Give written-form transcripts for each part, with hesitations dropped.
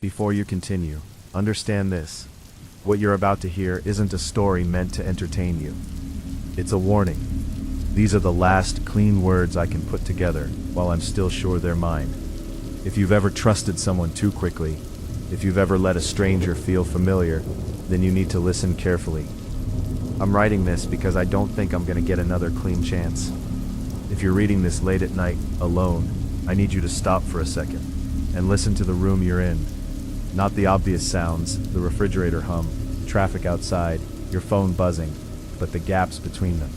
Before you continue, understand this. What you're about to hear isn't a story meant to entertain you. It's a warning. These are the last clean words I can put together while I'm still sure they're mine. If you've ever trusted someone too quickly, if you've ever let a stranger feel familiar, then you need to listen carefully. I'm writing this because I don't think I'm going to get another clean chance. If you're reading this late at night, alone, I need you to stop for a second and listen to the room you're in. Not the obvious sounds, the refrigerator hum, traffic outside, your phone buzzing, but the gaps between them.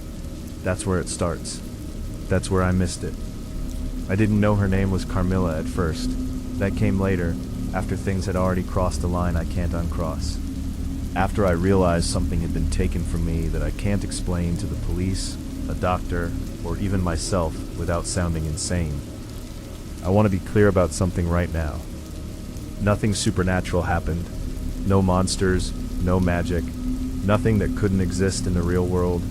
That's where it starts. That's where I missed it. I didn't know her name was Carmilla at first. That came later, after things had already crossed a line I can't uncross. After I realized something had been taken from me that I can't explain to the police, a doctor, or even myself without sounding insane. I want to be clear about something right now. Nothing supernatural happened. No monsters, no magic, nothing that couldn't exist in the real world.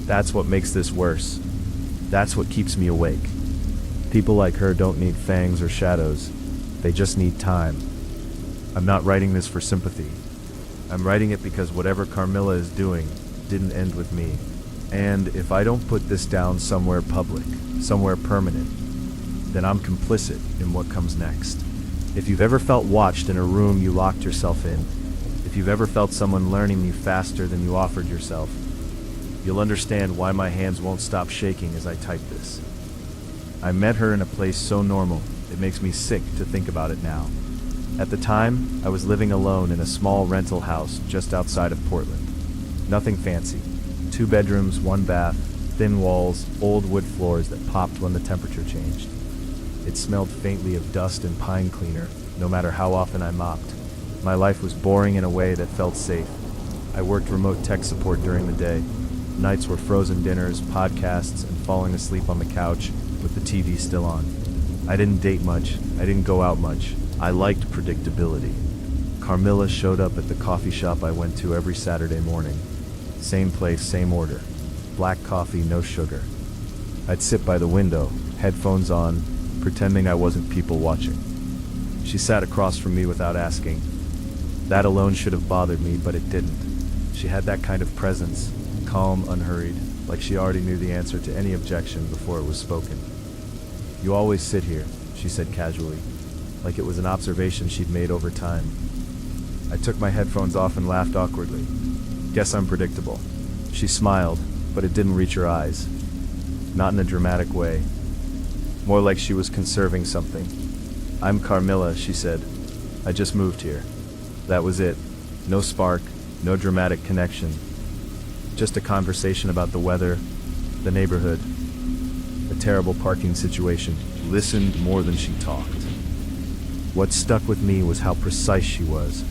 That's what makes this worse. That's what keeps me awake. People like her don't need fangs or shadows. They just need time. I'm not writing this for sympathy. I'm writing it because whatever Carmilla is doing didn't end with me. And if I don't put this down somewhere public, somewhere permanent, then I'm complicit in what comes next. If you've ever felt watched in a room you locked yourself in, if you've ever felt someone learning you faster than you offered yourself, you'll understand why my hands won't stop shaking as I type this. I met her in a place so normal, it makes me sick to think about it now. At the time, I was living alone in a small rental house just outside of Portland. Nothing fancy. 2 bedrooms, 1 bath, thin walls, old wood floors that popped when the temperature changed. It smelled faintly of dust and pine cleaner, no matter how often I mopped. My life was boring in a way that felt safe. I worked remote tech support during the day. Nights were frozen dinners, podcasts, and falling asleep on the couch with the TV still on. I didn't date much. I didn't go out much. I liked predictability. Carmilla showed up at the coffee shop I went to every Saturday morning. Same place, same order. Black coffee, no sugar. I'd sit by the window, headphones on, pretending I wasn't people watching. She sat across from me without asking. That alone should have bothered me, but it didn't. She had that kind of presence, calm, unhurried, like she already knew the answer to any objection before it was spoken. "You always sit here," she said casually, like it was an observation she'd made over time. I took my headphones off and laughed awkwardly. "Guess I'm predictable." She smiled, but it didn't reach her eyes. Not in a dramatic way. More like she was conserving something. "I'm Carmilla," she said. "I just moved here." That was it. No spark, no dramatic connection. Just a conversation about the weather, the neighborhood, a terrible parking situation. Listened more than she talked. What stuck with me was how precise she was.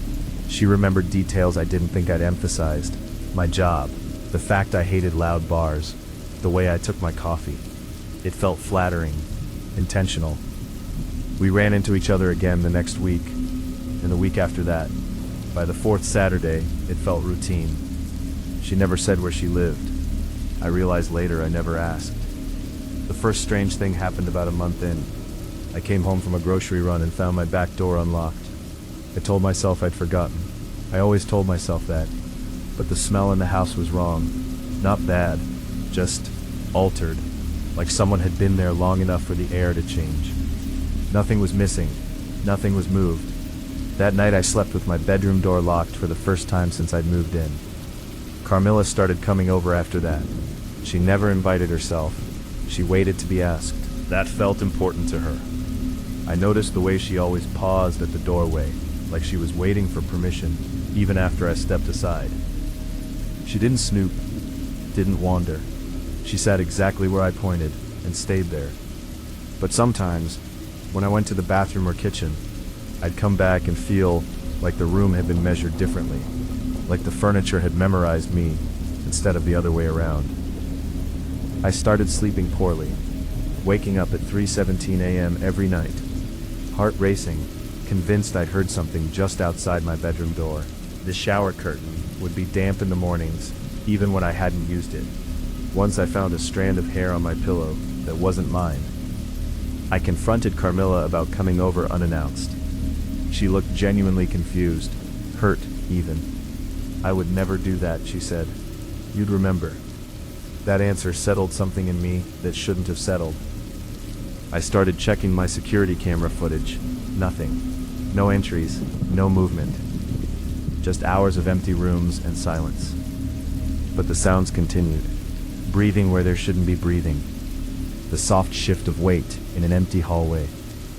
She remembered details I didn't think I'd emphasized. My job, the fact I hated loud bars, the way I took my coffee. It felt flattering, intentional. We ran into each other again the next week, and the week after that. By the 4th Saturday, it felt routine. She never said where she lived. I realized later I never asked. The first strange thing happened about a month in. I came home from a grocery run and found my back door unlocked. I told myself I'd forgotten. I always told myself that. But the smell in the house was wrong. Not bad, just altered, like someone had been there long enough for the air to change. Nothing was missing. Nothing was moved. That night I slept with my bedroom door locked for the first time since I'd moved in. Carmilla started coming over after that. She never invited herself. She waited to be asked. That felt important to her. I noticed the way she always paused at the doorway, like she was waiting for permission, even after I stepped aside. She didn't snoop, didn't wander. She sat exactly where I pointed and stayed there. But sometimes, when I went to the bathroom or kitchen, I'd come back and feel like the room had been measured differently, like the furniture had memorized me instead of the other way around. I started sleeping poorly, waking up at 3:17 a.m. every night, heart racing, convinced I'd heard something just outside my bedroom door. The shower curtain would be damp in the mornings, even when I hadn't used it. Once I found a strand of hair on my pillow that wasn't mine. I confronted Carmilla about coming over unannounced. She looked genuinely confused, hurt even. "I would never do that," she said. "You'd remember." That answer settled something in me that shouldn't have settled. I started checking my security camera footage. Nothing. No entries, no movement. Just hours of empty rooms and silence. But the sounds continued. Breathing where there shouldn't be breathing. The soft shift of weight in an empty hallway.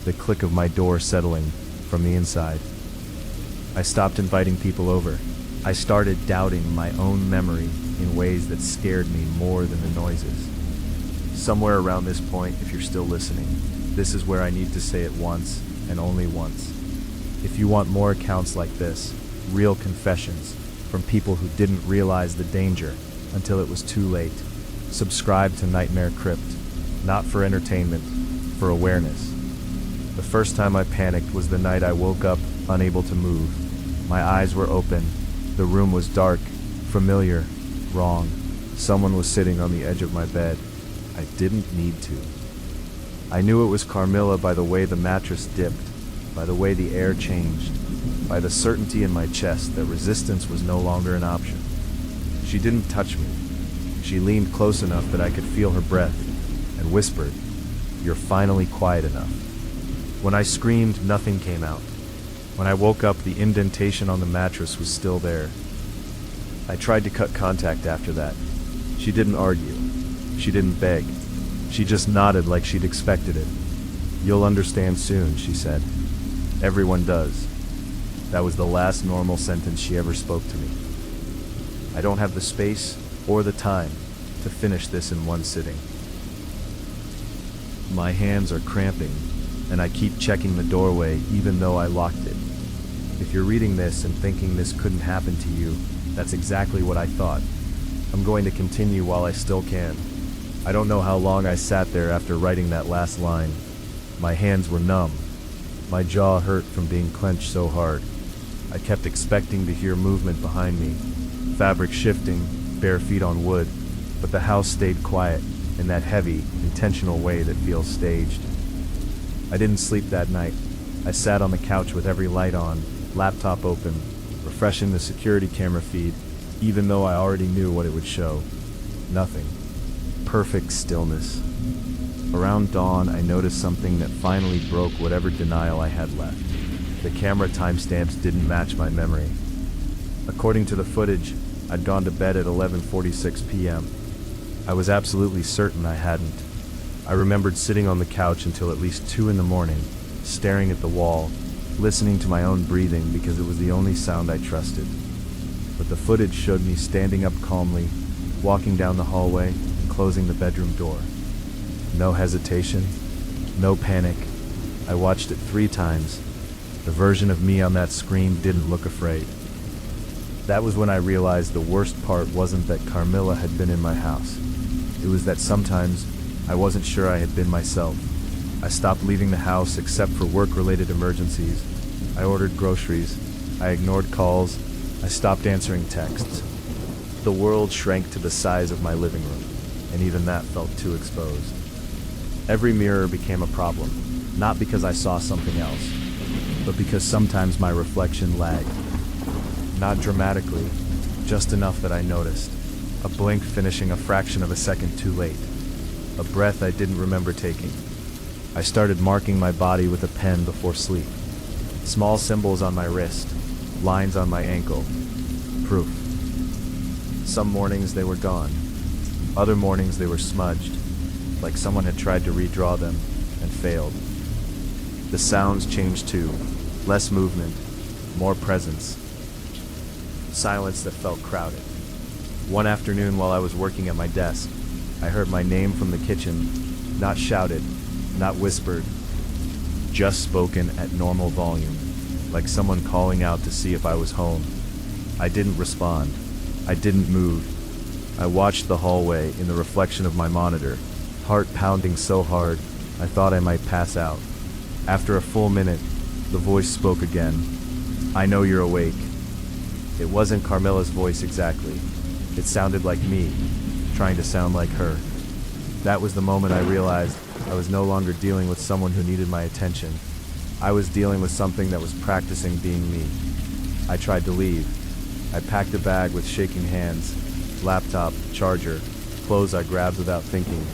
The click of my door settling from the inside. I stopped inviting people over. I started doubting my own memory in ways that scared me more than the noises. Somewhere around this point, if you're still listening, this is where I need to say it once and only once. If you want more accounts like this, real confessions from people who didn't realize the danger until it was too late, subscribe to Nightmare Crypt, not for entertainment, for awareness. The first time I panicked was the night I woke up unable to move. My eyes were open. The room was dark, familiar, wrong. Someone was sitting on the edge of my bed. I didn't need to. I knew it was Carmilla by the way the mattress dipped, by the way the air changed, by the certainty in my chest that resistance was no longer an option. She didn't touch me. She leaned close enough that I could feel her breath and whispered, "You're finally quiet enough." When I screamed, nothing came out. When I woke up, the indentation on the mattress was still there. I tried to cut contact after that. She didn't argue. She didn't beg. She just nodded like she'd expected it. "You'll understand soon," she said. "Everyone does." That was the last normal sentence she ever spoke to me. I don't have the space or the time to finish this in one sitting. My hands are cramping, and I keep checking the doorway even though I locked it. If you're reading this and thinking this couldn't happen to you, that's exactly what I thought. I'm going to continue while I still can. I don't know how long I sat there after writing that last line. My hands were numb. My jaw hurt from being clenched so hard. I kept expecting to hear movement behind me, fabric shifting, bare feet on wood, but the house stayed quiet in that heavy, intentional way that feels staged. I didn't sleep that night. I sat on the couch with every light on, laptop open, refreshing the security camera feed, even though I already knew what it would show. Nothing. Perfect stillness. Around dawn, I noticed something that finally broke whatever denial I had left. The camera timestamps didn't match my memory. According to the footage, I'd gone to bed at 11:46 p.m. I was absolutely certain I hadn't. I remembered sitting on the couch until at least 2 in the morning, staring at the wall, listening to my own breathing because it was the only sound I trusted. But the footage showed me standing up calmly, walking down the hallway, and closing the bedroom door. No hesitation, no panic. I watched it 3 times. The version of me on that screen didn't look afraid. That was when I realized the worst part wasn't that Carmilla had been in my house. It was that sometimes I wasn't sure I had been myself. I stopped leaving the house except for work-related emergencies. I ordered groceries. I ignored calls. I stopped answering texts. The world shrank to the size of my living room, and even that felt too exposed. Every mirror became a problem, not because I saw something else, but because sometimes my reflection lagged. Not dramatically, just enough that I noticed. A blink finishing a fraction of a second too late. A breath I didn't remember taking. I started marking my body with a pen before sleep. Small symbols on my wrist, lines on my ankle. Proof. Some mornings they were gone. Other mornings they were smudged, like someone had tried to redraw them and failed. The sounds changed too. Less movement, more presence. Silence that felt crowded. One afternoon while I was working at my desk, I heard my name from the kitchen, not shouted, not whispered, just spoken at normal volume, like someone calling out to see if I was home. I didn't respond. I didn't move. I watched the hallway in the reflection of my monitor, heart pounding so hard I thought I might pass out. After a full minute, the voice spoke again. "I know you're awake." It wasn't Carmilla's voice exactly. It sounded like me, trying to sound like her. That was the moment I realized I was no longer dealing with someone who needed my attention. I was dealing with something that was practicing being me. I tried to leave. I packed a bag with shaking hands, laptop, charger, clothes I grabbed without thinking.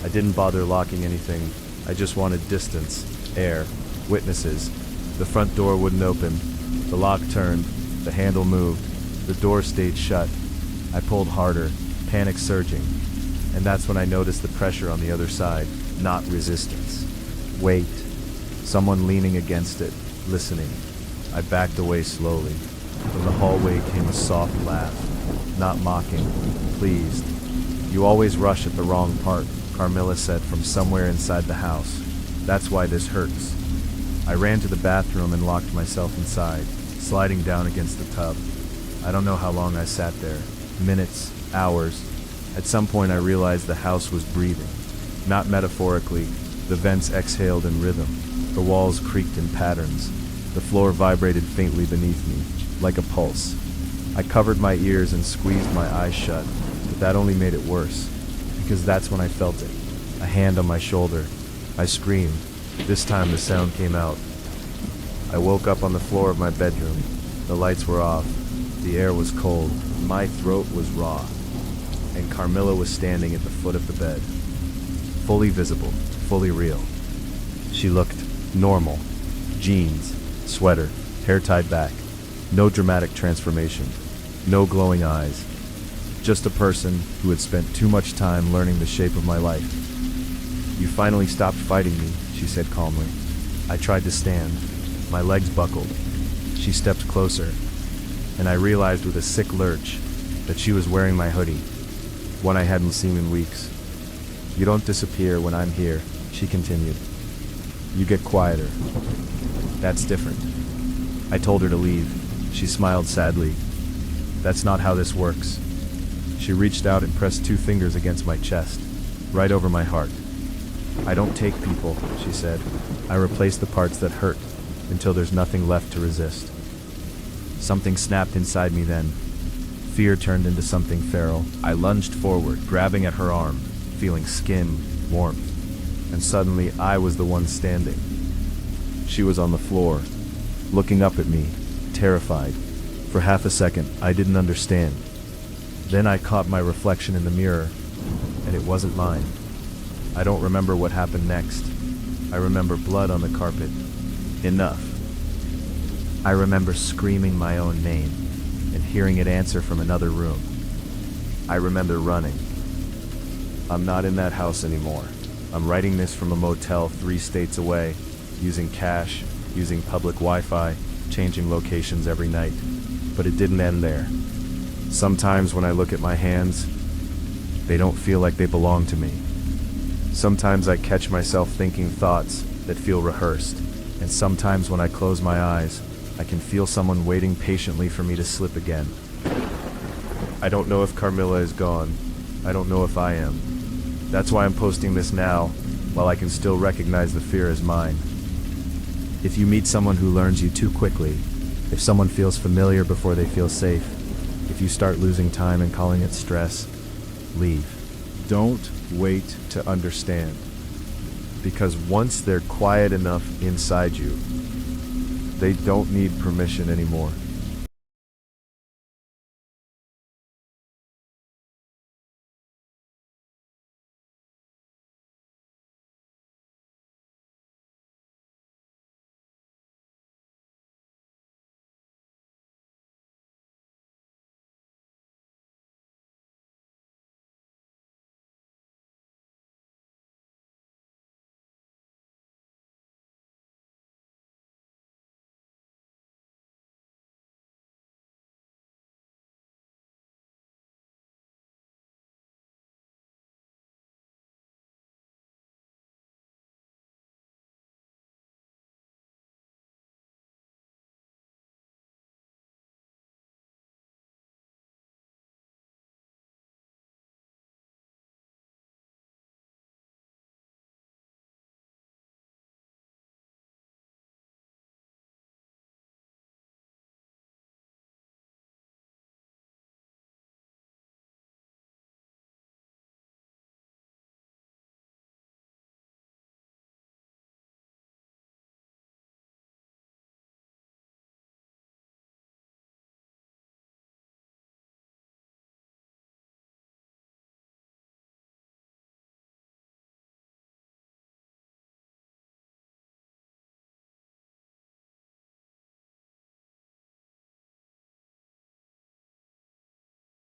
I didn't bother locking anything. I just wanted distance, air, witnesses. The front door wouldn't open. The lock turned. The handle moved. The door stayed shut. I pulled harder, panic surging. And that's when I noticed the pressure on the other side, not resistance. Wait. Someone leaning against it, listening. I backed away slowly. From the hallway came a soft laugh. Not mocking, pleased. You always rush at the wrong part, Carmilla said from somewhere inside the house. That's why this hurts. I ran to the bathroom and locked myself inside, sliding down against the tub. I don't know how long I sat there. Minutes, hours. At some point I realized the house was breathing. Not metaphorically. The vents exhaled in rhythm. The walls creaked in patterns. The floor vibrated faintly beneath me, like a pulse. I covered my ears and squeezed my eyes shut, but that only made it worse, because that's when I felt it. A hand on my shoulder. I screamed. This time the sound came out. I woke up on the floor of my bedroom. The lights were off. The air was cold. My throat was raw. And Carmilla was standing at the foot of the bed. Fully visible, fully real. She looked normal. Jeans, sweater, hair tied back. No dramatic transformation. No glowing eyes. Just a person who had spent too much time learning the shape of my life. You finally stopped fighting me, she said calmly. I tried to stand. My legs buckled. She stepped closer, and I realized with a sick lurch that she was wearing my hoodie, one I hadn't seen in weeks. You don't disappear when I'm here, she continued. You get quieter. That's different. I told her to leave. She smiled sadly. That's not how this works. She reached out and pressed 2 fingers against my chest, right over my heart. I don't take people, she said. I replace the parts that hurt until there's nothing left to resist. Something snapped inside me then. Fear turned into something feral. I lunged forward, grabbing at her arm, feeling skin, warmth, and suddenly I was the one standing. She was on the floor, looking up at me, terrified. For half a second, I didn't understand. Then I caught my reflection in the mirror, and it wasn't mine. I don't remember what happened next. I remember blood on the carpet. Enough. I remember screaming my own name and hearing it answer from another room. I remember running. I'm not in that house anymore. I'm writing this from a motel 3 states away, using cash, using public Wi-Fi, changing locations every night. But it didn't end there. Sometimes when I look at my hands, they don't feel like they belong to me. Sometimes I catch myself thinking thoughts that feel rehearsed, and sometimes when I close my eyes, I can feel someone waiting patiently for me to slip again. I don't know if Carmilla is gone. I don't know if I am. That's why I'm posting this now, while I can still recognize the fear as mine. If you meet someone who learns you too quickly, if someone feels familiar before they feel safe, if you start losing time and calling it stress, leave. Don't wait to understand. Because once they're quiet enough inside you, they don't need permission anymore.